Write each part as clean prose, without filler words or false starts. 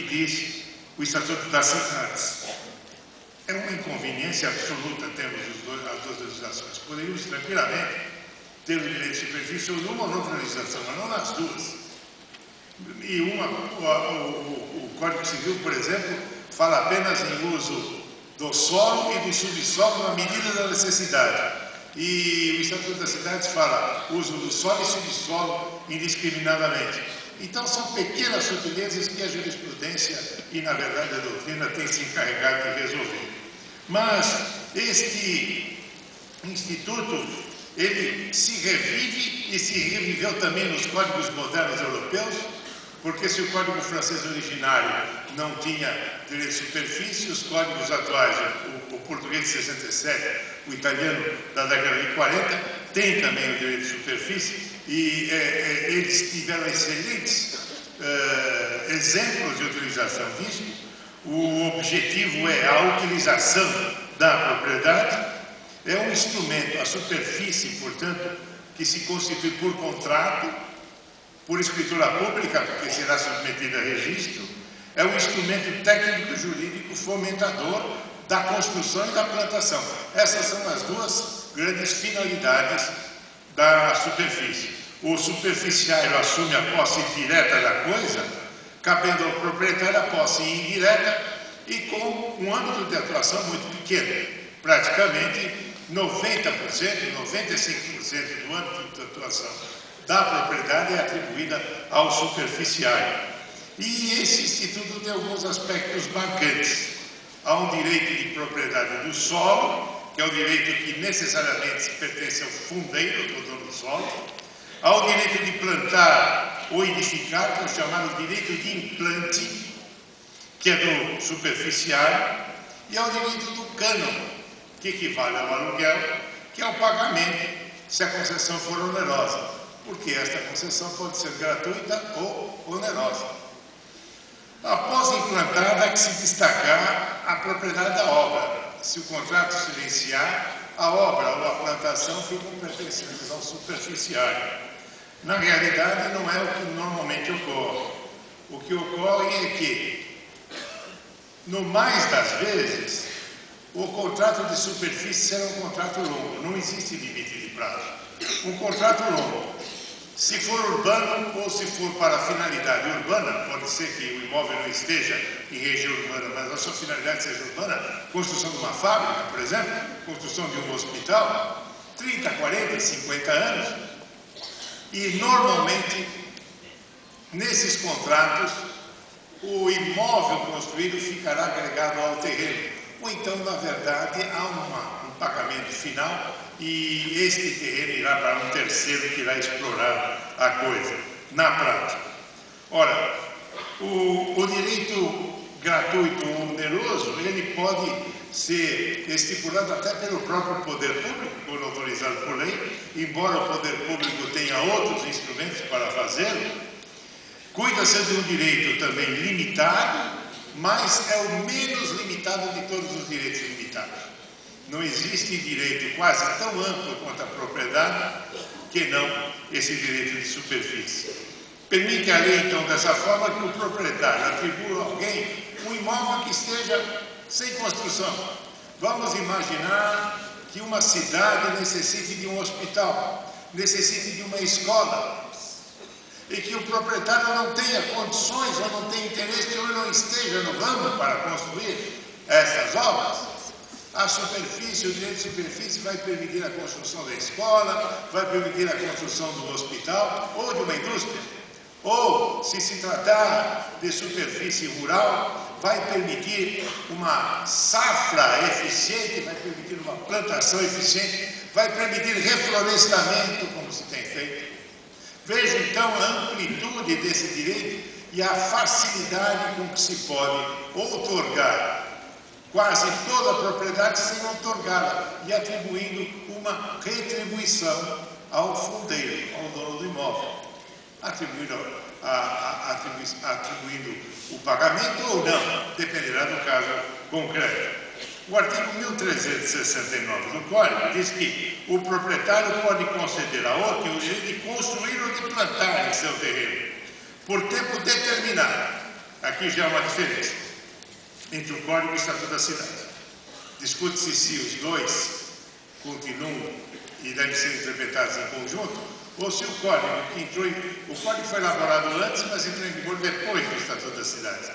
diz o Estatuto das Cidades. É uma inconveniência absoluta termos as duas legislações. Poderíamos tranquilamente ter o direito de superfície ou numa ou noutra legislação, mas não nas duas. E o Código Civil, por exemplo, fala apenas em uso do solo e do subsolo na medida da necessidade. E o Estatuto das Cidades fala uso do solo e subsolo indiscriminadamente. Então, são pequenas sutilezas que a jurisprudência e, na verdade, a doutrina tem se encarregado de resolver. Mas este instituto, ele se revive e se reviveu também nos códigos modernos europeus, porque se o Código Francês originário não tinha direito de superfície, os códigos atuais, o português de 67, o italiano da década de 40, tem também o direito de superfície, e eles tiveram excelentes exemplos de utilização disso. O objetivo é a utilização da propriedade, é um instrumento, a superfície, portanto, que se constitui por contrato, por escritura pública, porque será submetida a registro, é um instrumento técnico-jurídico fomentador da construção e da plantação. Essas são as duas grandes finalidades da superfície. O superficiário assume a posse direta da coisa, cabendo ao proprietário a posse indireta e com um âmbito de atuação muito pequeno. Praticamente 90%, 95% do âmbito de atuação da propriedade é atribuída ao superficiário. E esse instituto tem alguns aspectos marcantes. Há um direito de propriedade do solo, que é o direito que necessariamente pertence ao fundeiro, do dono do solo. Há o direito de plantar ou edificar, que é o chamado direito de implante, que é do superficiário. E há o direito do cânon, que equivale ao aluguel, que é o pagamento, se a concessão for onerosa, porque esta concessão pode ser gratuita ou onerosa. Após implantada, há que se destacar a propriedade da obra. Se o contrato silenciar, a obra ou a plantação ficam pertencentes ao superficiário. Na realidade, não é o que normalmente ocorre. O que ocorre é que, no mais das vezes, o contrato de superfície será um contrato longo, não existe limite de prazo. Um contrato longo. Se for urbano ou se for para finalidade urbana, pode ser que o imóvel não esteja em região urbana, mas a sua finalidade seja urbana, construção de uma fábrica, por exemplo, construção de um hospital, 30, 40, 50 anos. E normalmente, nesses contratos, o imóvel construído ficará agregado ao terreno. Ou então, na verdade, há um pagamento final e este terreno irá para um terceiro que irá explorar a coisa, na prática. Ora, o direito gratuito ou oneroso, ele pode ser estipulado até pelo próprio poder público, quando autorizado por lei, embora o poder público tenha outros instrumentos para fazê-lo. Cuida-se de um direito também limitado, mas é o menos limitado de todos os direitos limitados. Não existe direito quase tão amplo quanto a propriedade que não esse direito de superfície. Permite a lei, então, dessa forma, que o proprietário atribua a alguém um imóvel que esteja sem construção. Vamos imaginar que uma cidade necessite de um hospital, necessite de uma escola, e que o proprietário não tenha condições ou não tenha interesse ou não esteja no ramo para construir essas obras. A superfície, o direito de superfície vai permitir a construção da escola, vai permitir a construção do hospital ou de uma indústria. Ou, se se tratar de superfície rural, vai permitir uma safra eficiente, vai permitir uma plantação eficiente, vai permitir reflorestamento, como se tem feito. Veja, então, a amplitude desse direito e a facilidade com que se pode outorgar quase toda a propriedade sem outorgá-la e atribuindo uma retribuição ao fundeiro, ao dono do imóvel, atribuindo o pagamento ou não, dependerá do caso concreto. O artigo 1369 do Código diz que o proprietário pode conceder a outro o direito de construir ou de plantar em seu terreno, por tempo determinado, Aqui já há uma diferença entre o Código e o Estatuto da Cidade. Discute-se se os dois continuam e devem ser interpretados em conjunto, ou se o Código o Código foi elaborado antes, mas entrou em vigor depois do Estatuto da Cidade.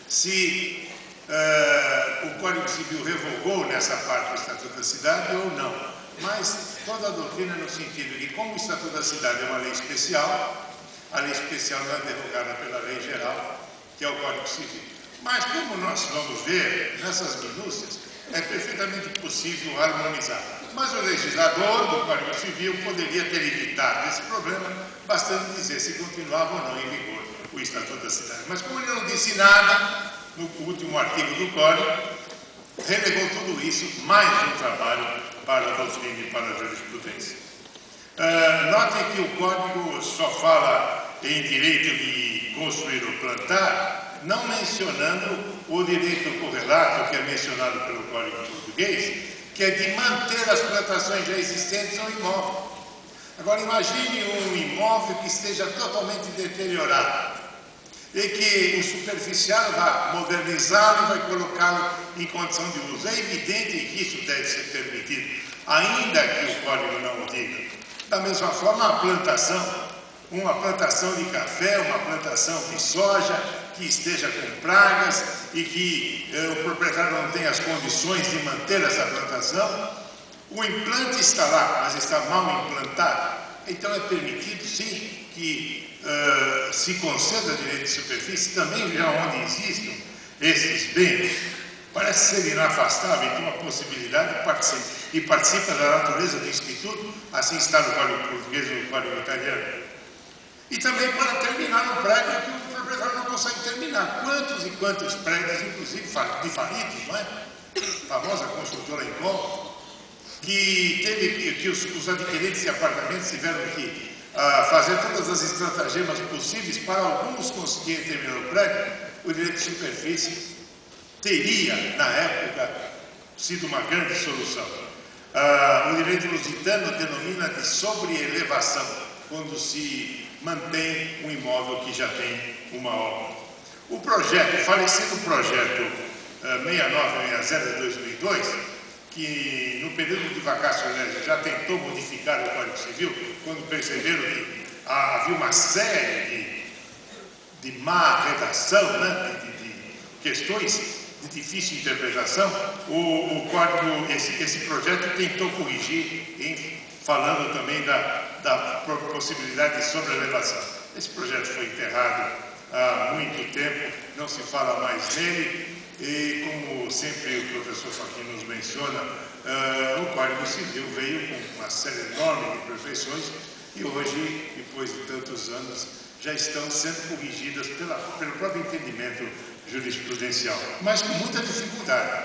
Se o Código Civil revogou nessa parte do Estatuto da Cidade ou não. Mas toda a doutrina no sentido de que, como o Estatuto da Cidade é uma lei especial, a lei especial não é derrogada pela lei geral, que é o Código Civil. Mas, como nós vamos ver nessas minúcias, é perfeitamente possível harmonizar. Mas o legislador do Código Civil poderia ter evitado esse problema, bastando dizer se continuava ou não em vigor o Estatuto da Cidade. Mas como ele não disse nada no último artigo do Código, relegou tudo isso, mais um trabalho para a doutrina e para a jurisprudência. Notem que o Código só fala em direito de construir ou plantar, não mencionando o direito correlato, que é mencionado pelo Código português, que é de manter as plantações já existentes no imóvel. Agora, imagine um imóvel que esteja totalmente deteriorado e que o superficial vai modernizá-lo e vai colocá-lo em condição de uso. É evidente que isso deve ser permitido, ainda que o Código não o diga. Da mesma forma, a plantação, uma plantação de café, uma plantação de soja, que esteja com pragas e que o proprietário não tem as condições de manter essa plantação, o implante está lá, mas está mal implantado. Então é permitido, sim, que se conceda direito de superfície também já onde existam esses bens. Parece ser inafastável, então, a possibilidade e participa da natureza do Instituto, assim está no Código Português e no Código Italiano. E também para terminar um prédio que o proprietário não consegue terminar. Quantos e quantos prédios, inclusive de falidos, não é? A famosa construtora Encol, que teve que os adquirentes de apartamentos tiveram que fazer todas as estratagemas possíveis para alguns conseguirem terminar o prédio. O direito de superfície teria, na época, sido uma grande solução. O direito lusitano denomina de sobreelevação, quando se mantém um imóvel que já tem uma obra. O falecido projeto 6960 de 2002, que no período de vacácio legis já tentou modificar o Código Civil, quando perceberam que havia uma série de má redação, né, de questões de difícil interpretação, esse projeto tentou corrigir, falando também da possibilidade de sobrelevação. Esse projeto foi enterrado há muito tempo, não se fala mais nele, e como sempre o professor Fachin nos menciona, o Código Civil veio com uma série enorme de imperfeições e hoje, depois de tantos anos, já estão sendo corrigidas pelo próprio entendimento jurisprudencial, mas com muita dificuldade,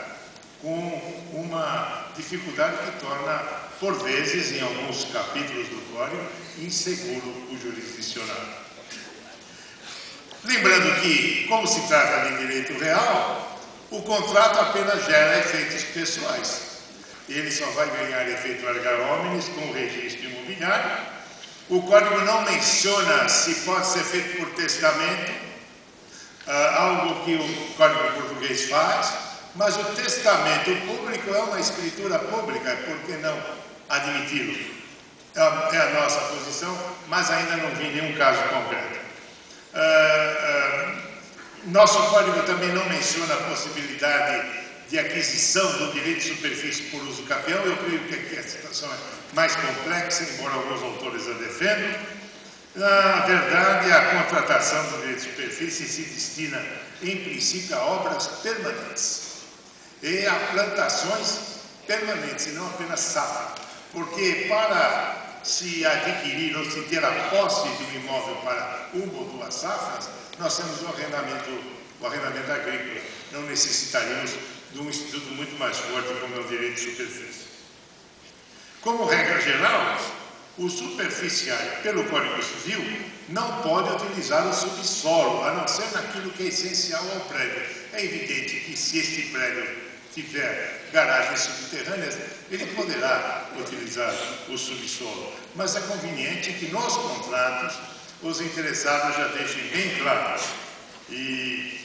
com uma dificuldade que torna, por vezes, em alguns capítulos do Código, inseguro o jurisdicionado. Lembrando que, como se trata de direito real, o contrato apenas gera efeitos pessoais. Ele só vai ganhar efeito erga omnes com o registro imobiliário. O Código não menciona se pode ser feito por testamento, algo que o Código Português faz, mas o testamento público é uma escritura pública, por que não admiti-lo? É a nossa posição, mas ainda não vi nenhum caso concreto. Nosso Código também não menciona a possibilidade de aquisição do direito de superfície por uso capião. Eu creio que aqui a situação é mais complexa, embora alguns autores a defendam. Na verdade, a contratação do direito de superfície se destina, em princípio, a obras permanentes e a plantações permanentes, e não apenas safra. Porque para se adquirir ou se ter a posse de um imóvel para uma ou duas safras, nós temos o arrendamento agrícola. Não necessitaríamos de um instituto muito mais forte como é o direito de superfície. Como regra geral, o superficiário, pelo Código Civil, não pode utilizar o subsolo, a não ser naquilo que é essencial ao prédio. É evidente que se este prédio tiver garagens subterrâneas, ele poderá utilizar o subsolo. Mas é conveniente que nos contratos os interessados já deixem bem claro. E